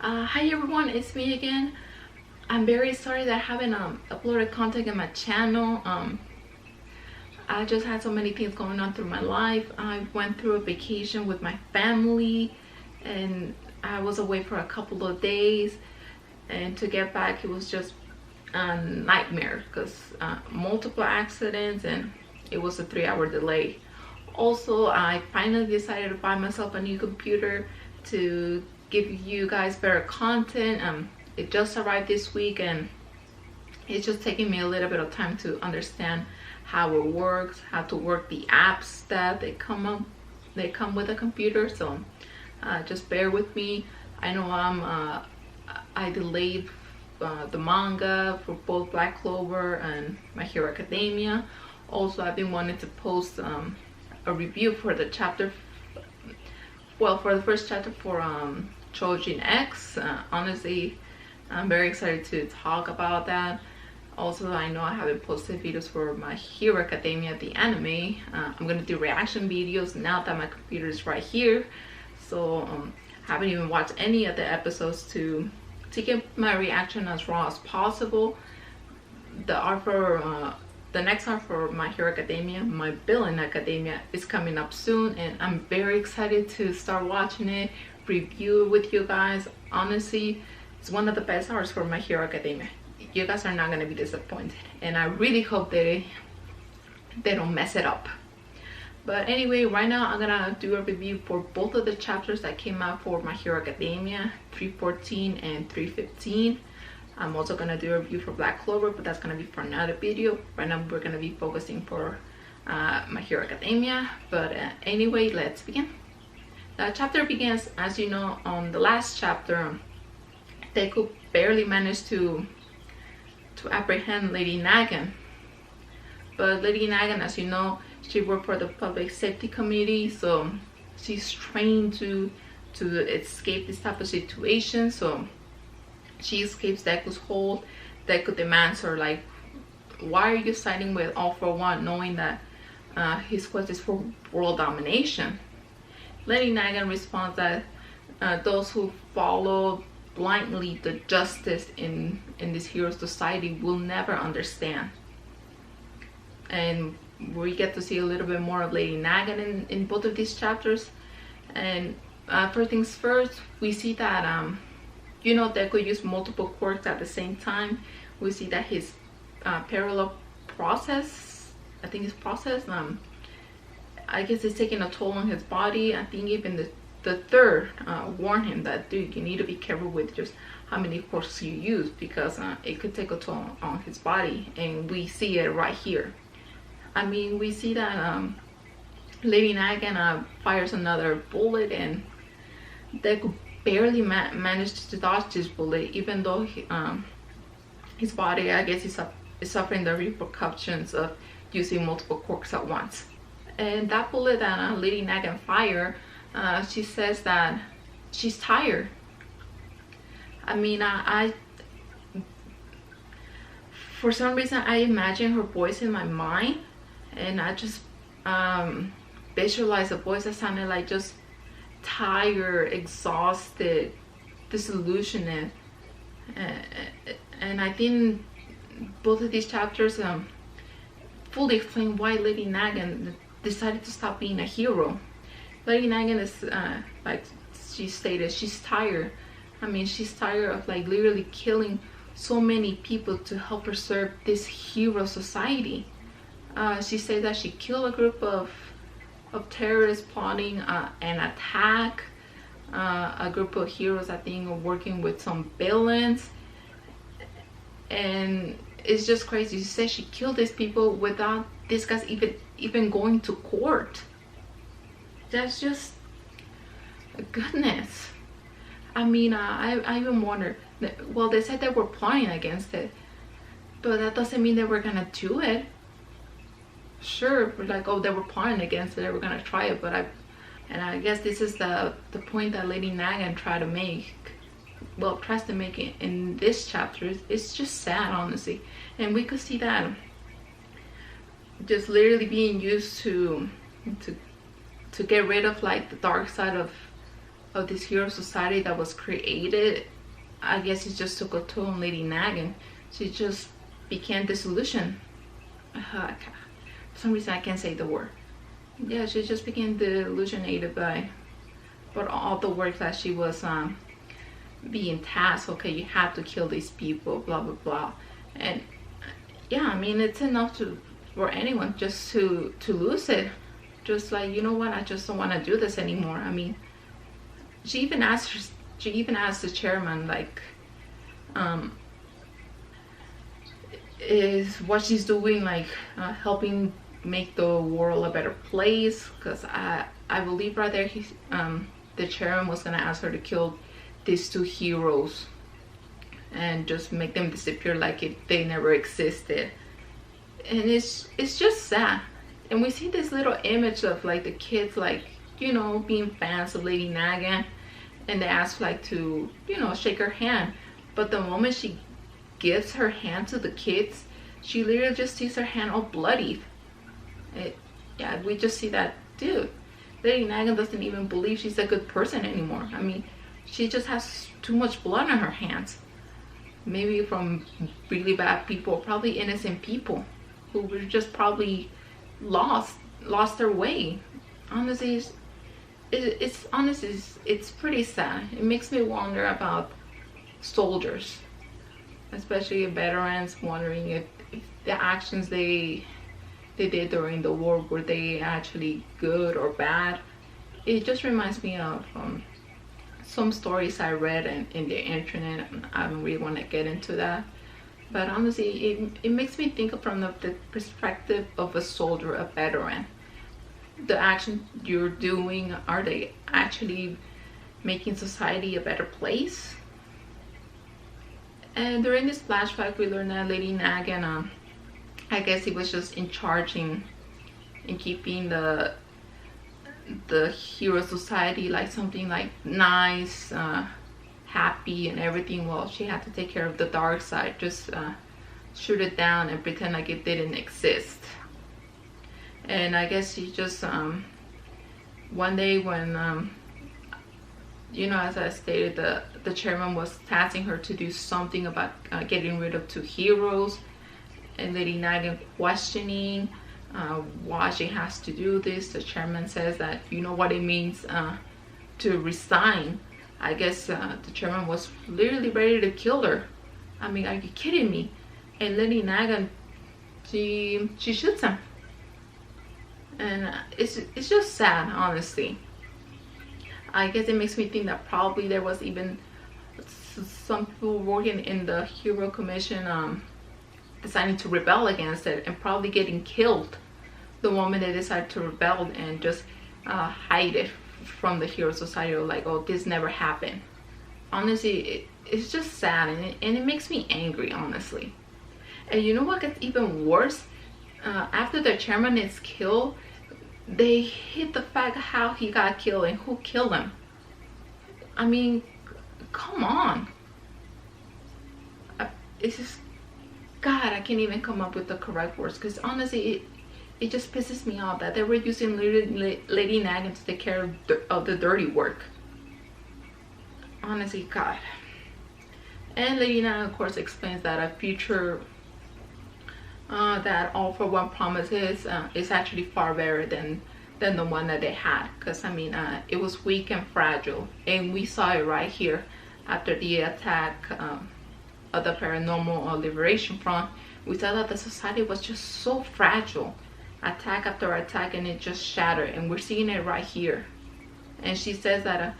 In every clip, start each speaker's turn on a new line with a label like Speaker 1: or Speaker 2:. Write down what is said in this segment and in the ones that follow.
Speaker 1: Hi everyone, it's me again. I'm very sorry that I haven't uploaded content in my channel. I just had so many things going on through my life. I went through a vacation with my family and I was away for a couple of days, and to get back it was just a nightmare because multiple accidents, and it was a 3-hour delay. Also, I finally decided to buy myself a new computer to give you guys better content. It just arrived this week and it's just taking me a little bit of time to understand how it works, how to work the apps that they come with a computer. So just bear with me. I know I delayed the manga for both Black Clover and My Hero Academia. Also, I've been wanting to post a review for the chapter, well, for the first chapter for Chojin X. Honestly, I'm very excited to talk about that. Also, I know I haven't posted videos for My Hero Academia, the anime. I'm gonna do reaction videos now that my computer is right here. So haven't even watched any of the episodes to get my reaction as raw as possible. The next arc for My Hero Academia, My Villain Academia, is coming up soon, and I'm very excited to start watching it, review it with you guys. Honestly, it's one of the best arcs for My Hero Academia. You guys are not going to be disappointed, and I really hope they don't mess it up. But anyway, right now I'm gonna do a review for both of the chapters that came out for My Hero Academia, 314 and 315. I'm also gonna do a review for Black Clover, but that's gonna be for another video. Right now we're gonna be focusing for My Hero Academia. But anyway, let's begin. The chapter begins, as you know, on the last chapter. Deku barely managed to apprehend Lady Nagant. But Lady Nagant, as you know, she worked for the Public Safety Committee, so she's trained to escape this type of situation. So she escapes Deku's hold. Deku demands her, like, why are you siding with All For One, knowing that his quest is for world domination? Lady Nagant responds that those who follow blindly the justice in this hero society will never understand. And we get to see a little bit more of Lady Nagant in both of these chapters. And first things first, we see that you know, Deku used multiple quirks at the same time. We see that his parallel process, I think his process, I guess it's taking a toll on his body. I think even the third warned him that, dude, you need to be careful with just how many quirks you use, because it could take a toll on his body. And we see it right here. I mean, we see that Lady Nagant fires another bullet, and Deku barely managed to dodge this bullet, even though his body, I guess, is suffering the repercussions of using multiple quirks at once. And that bullet that Lady Nagant fired, she says that she's tired. I mean, I for some reason I imagine her voice in my mind, and I just visualize a voice that sounded like just tired, exhausted, disillusioned. And I think both of these chapters fully explain why Lady Nagant decided to stop being a hero. Lady Nagant is like she stated, she's tired. I mean, she's tired of like literally killing so many people to help her serve this hero society. She said that she killed a group of terrorists plotting an attack, a group of heroes, I think, are working with some villains, and it's just crazy. She said she killed these people without these guys even going to court. That's just goodness. I mean, I even wonder, well, they said they were plotting against it, but that doesn't mean they were gonna do it. Sure, we're like, oh, they were plotting against it, they were gonna try it, but I guess this is the point that Lady Nagant tries to make it in this chapter. It's just sad, honestly. And we could see that just literally being used to get rid of like the dark side of of this hero society that was created, I guess it just took a toll on Lady Nagant. She just became disillusioned. For some reason I can't say the word. Yeah, she just became delusionated by all the work that she was being tasked. Okay, you have to kill these people, blah blah blah. And yeah, I mean, it's enough for anyone just to lose it. Just like, you know what, I just don't want to do this anymore. I mean, she even asked the chairman, like, is what she's doing like helping make the world a better place? Because I believe right there the chairman was gonna ask her to kill these two heroes and just make them disappear like if they never existed. And it's just sad. And we see this little image of like the kids, like, you know, being fans of Lady Nagant, and they ask like to, you know, shake her hand. But the moment she gives her hand to the kids, she literally just sees her hand all bloodied. Yeah, we just see that, dude, Lady Nagant doesn't even believe she's a good person anymore. I mean, she just has too much blood on her hands. Maybe from really bad people, probably innocent people who were just probably lost their way. Honestly, it's pretty sad. It makes me wonder about soldiers, especially veterans, wondering if the actions they did during the war, were they actually good or bad. It just reminds me of some stories I read in the internet. I don't really want to get into that, but honestly, it makes me think from the perspective of a soldier, a veteran. The actions you're doing, are they actually making society a better place? And during this flashback, we learned that Lady Nagant, I guess he was just in charge in keeping the hero society like something like nice, happy and everything. Well, she had to take care of the dark side, just shoot it down and pretend like it didn't exist. And I guess she just one day when you know, as I stated, the chairman was tasking her to do something about getting rid of two heroes, and Lady Nagant questioning why she has to do this. The chairman says that, you know what it means to resign. I guess the chairman was literally ready to kill her. I mean, are you kidding me? And Lady Nagant, she shoots him. And it's just sad, honestly. I guess it makes me think that probably there was even some people working in the Hero Commission deciding to rebel against it, and probably getting killed the moment they decide to rebel and just hide it from the Hero Society, or like, oh, this never happened. Honestly, it's just sad, and it makes me angry, honestly. And you know what gets even worse? After the chairman is killed, they hit the fact how he got killed and who killed him. I mean, come on. It's just, God, I can't even come up with the correct words, because honestly, it just pisses me off that they were using Lady Nagant to take care of the dirty work. Honestly, God. And Lady Nagant, of course, explains that a future that All for One promises is actually far better than the one that they had. Because, I mean, it was weak and fragile. And we saw it right here after the attack of the Paranormal Liberation Front. We saw that the society was just so fragile. Attack after attack, and it just shattered. And we're seeing it right here. And she says that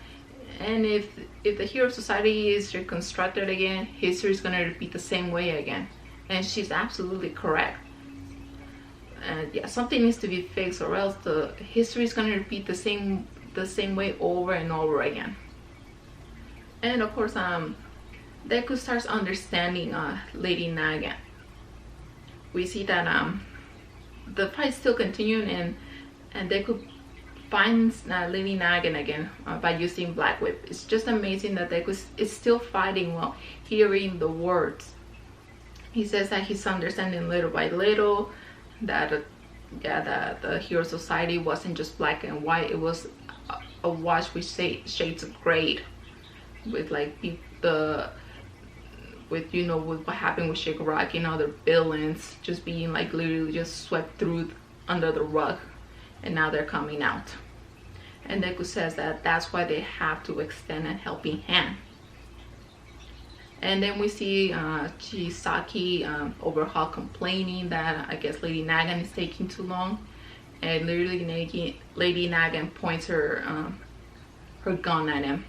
Speaker 1: and if the Hero Society is reconstructed again, history is going to repeat the same way again. And she's absolutely correct. And yeah, something needs to be fixed, or else the history is going to repeat the same way over and over again. And of course, Deku starts understanding Lady Nagant. We see that the fight's still continuing, and Deku finds Lady Nagant again by using Black Whip. It's just amazing that Deku is still fighting while hearing the words. He says that he's understanding little by little that that the Hero Society wasn't just black and white. It was a watch with shades of gray, with like with with what happened with Shigaraki and other villains just being like literally just swept through under the rug, and now they're coming out. And Deku says that that's why they have to extend a helping hand. And then we see Chisaki overhaul complaining that I guess Lady Nagant is taking too long, and literally Lady Nagant points her gun at him.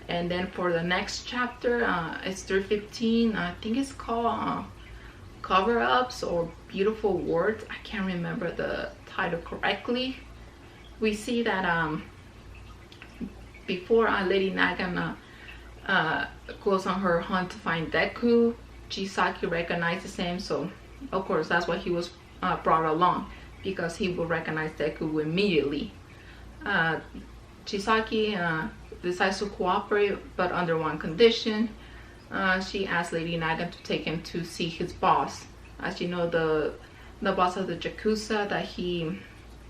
Speaker 1: And then for the next chapter, it's 315. I think it's called Cover-Ups or Beautiful Words. I can't remember the title correctly. We see that before Lady Nagant goes on her hunt to find Deku, Chisaki recognizes him, so of course that's why he was brought along, because he will recognize Deku immediately. Chisaki decides to cooperate, but under one condition. She asks Lady Nagant to take him to see his boss. As you know, the boss of the Yakuza, that he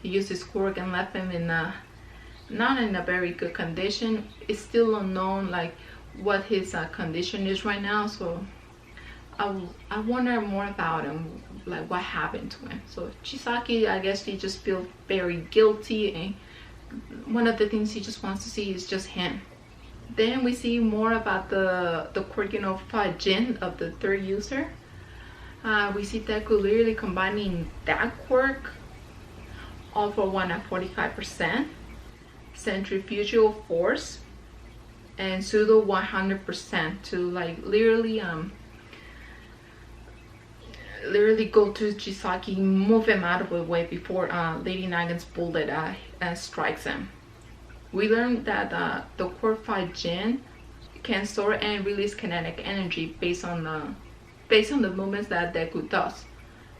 Speaker 1: used his quirk and left him in not in a very good condition. It's still unknown like what his condition is right now, so I wonder more about him, like what happened to him. So Chisaki, I guess she just feels very guilty, and one of the things he just wants to see is just him. Then we see more about the quirk, Fajin of the third user. We see Deku literally combining that quirk, all for one at 45%, centrifugal force, and pseudo 100% to like literally go to Chisaki, move him out of the way before Lady Nagant's bullet strikes him. We learned that the quirk Fajin can store and release kinetic energy based on the movements that Deku does.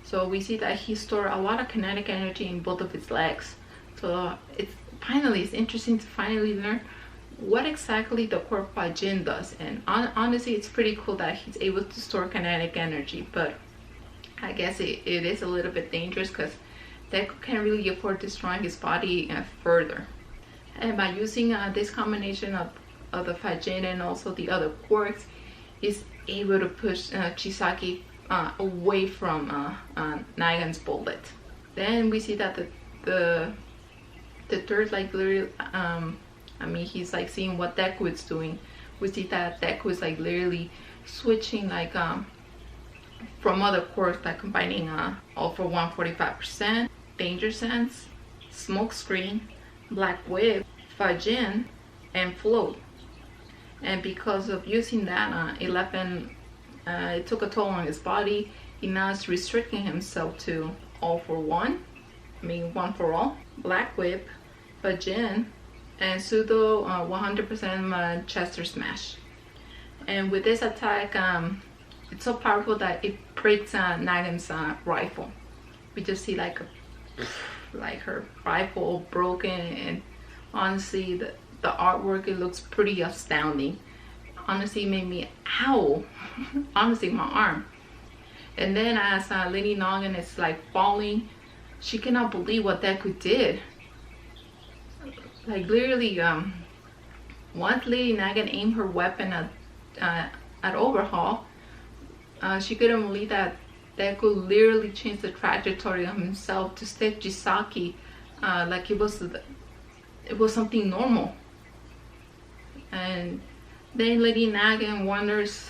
Speaker 1: So we see that he stored a lot of kinetic energy in both of his legs. So it's interesting to finally learn what exactly the quirk Fajin does. And honestly, it's pretty cool that he's able to store kinetic energy, but I guess it is a little bit dangerous because Deku can't really afford destroying his body further. And by using this combination of the Fajin and also the other quirks, he's able to push Chisaki away from Nagant's bullet. Then we see that the third, like literally, he's like seeing what Deku is doing. We see that Deku is like literally switching like from other quirks, like combining all for 145%, danger sense, smoke screen, black whip, Fajin, and float. And because of using that, it took a toll on his body. He now is restricting himself to all for one, one for all, black whip, Fajin, and pseudo 100% Chester smash. And with this attack, it's so powerful that it breaks Nagant's rifle. We just see like her rifle broken, and honestly the artwork, it looks pretty astounding. Honestly, it made me ow. Honestly, my arm. And then as Lady Nagant is like falling, she cannot believe what Deku did. Like literally, once Lady Nagant aimed her weapon at Overhaul, she couldn't believe that Deku literally changed the trajectory of himself to step Chisaki like it was something normal. And then Lady Nagant wonders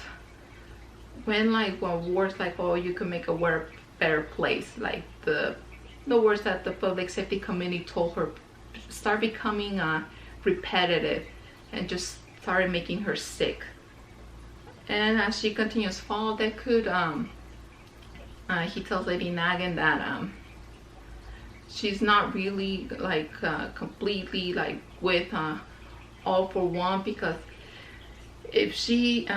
Speaker 1: when words like, oh, you can make a world better place, like the words that the public safety committee told her, start becoming repetitive and just started making her sick. And as she continues to follow Deku, he tells Lady Nagant that she's not really like completely like with all for one, because if she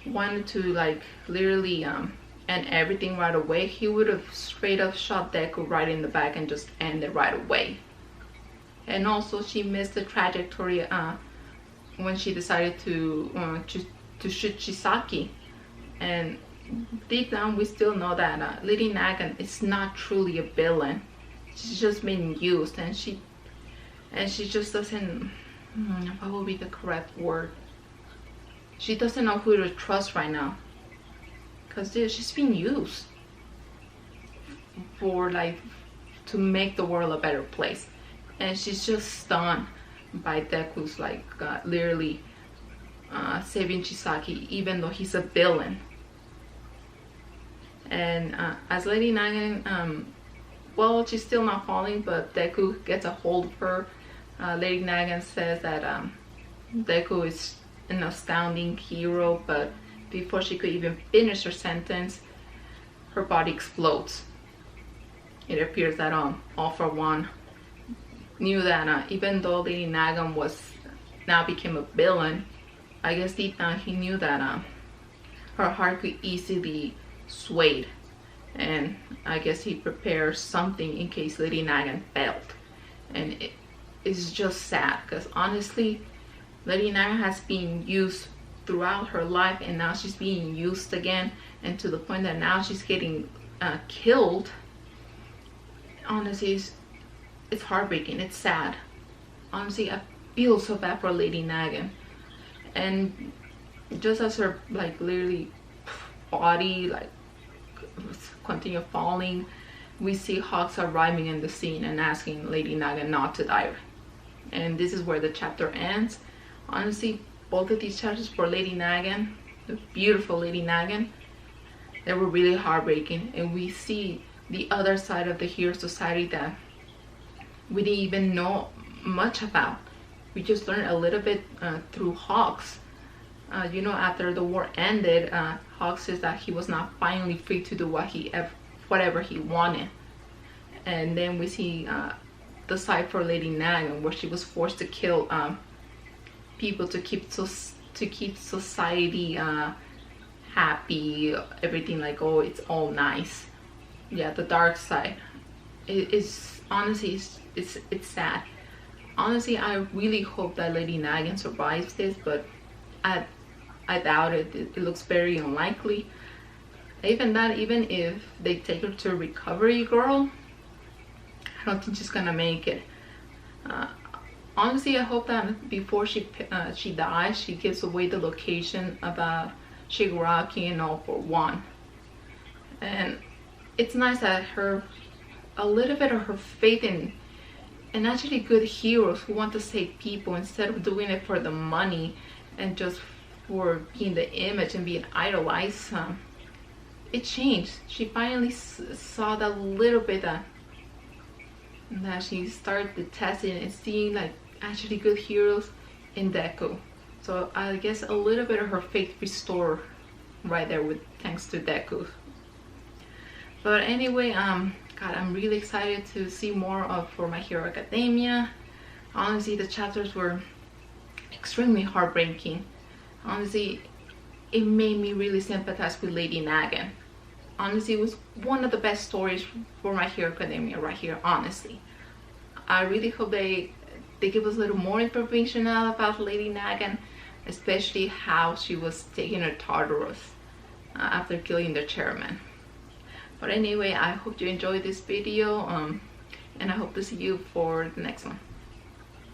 Speaker 1: wanted to like literally end everything right away, he would have straight up shot Deku right in the back and just ended right away. And also she missed the trajectory when she decided to shoot Chisaki. And deep down we still know that Lady Nagant is not truly a villain. She's just being used, and and she just doesn't, what would be the correct word? She doesn't know who to trust right now, because she's being used for like to make the world a better place, and she's just stunned by Deku's like literally saving Chisaki, even though he's a villain. And as Lady Nagant, well, she's still not falling, but Deku gets a hold of her. Lady Nagant says that Deku is an astounding hero, but before she could even finish her sentence, her body explodes. It appears that All For One knew that even though Lady Nagant now became a villain, I guess deep down he knew that her heart could easily swayed, and I guess he prepared something in case Lady Nagant failed. And it's just sad, because honestly, Lady Nagant has been used throughout her life, and now she's being used again, and to the point that now she's getting killed. Honestly, it's heartbreaking. It's sad. Honestly, I feel so bad for Lady Nagant. And just as her like literally body like continue falling, we see Hawks arriving in the scene and asking Lady Nagant not to die. And this is where the chapter ends. Honestly, both of these chapters for Lady Nagant, the beautiful Lady Nagant, they were really heartbreaking, and we see the other side of the hero society that we didn't even know much about. We just learned a little bit through Hawks. You know, after the war ended, Hawks says that he was not finally free to do whatever he wanted. And then we see the side for Lady Nagant, where she was forced to kill people to keep society happy, everything like, oh, it's all nice. Yeah, the dark side. It's honestly, it's sad. Honestly, I really hope that Lady Nagant survives this, but I doubt it. It looks very unlikely. Even if they take her to Recovery Girl, I don't think she's gonna make it. Honestly, I hope that before she dies, she gives away the location about Shigaraki and All For One. And it's nice that a little bit of her faith in actually good heroes who want to save people instead of doing it for the money and just for being the image and being idolized, it changed. She finally saw that little bit that she started detesting and seeing like actually good heroes in Deku. So I guess a little bit of her faith restored right there thanks to Deku. But anyway, God, I'm really excited to see more of For My Hero Academia. Honestly, the chapters were extremely heartbreaking. Honestly, it made me really sympathize with Lady Nagant. Honestly, it was one of the best stories for My Hero Academia right here, honestly. I really hope they give us a little more information now about Lady Nagant, especially how she was taking her Tartarus after killing the chairman. But anyway, I hope you enjoyed this video, and I hope to see you for the next one.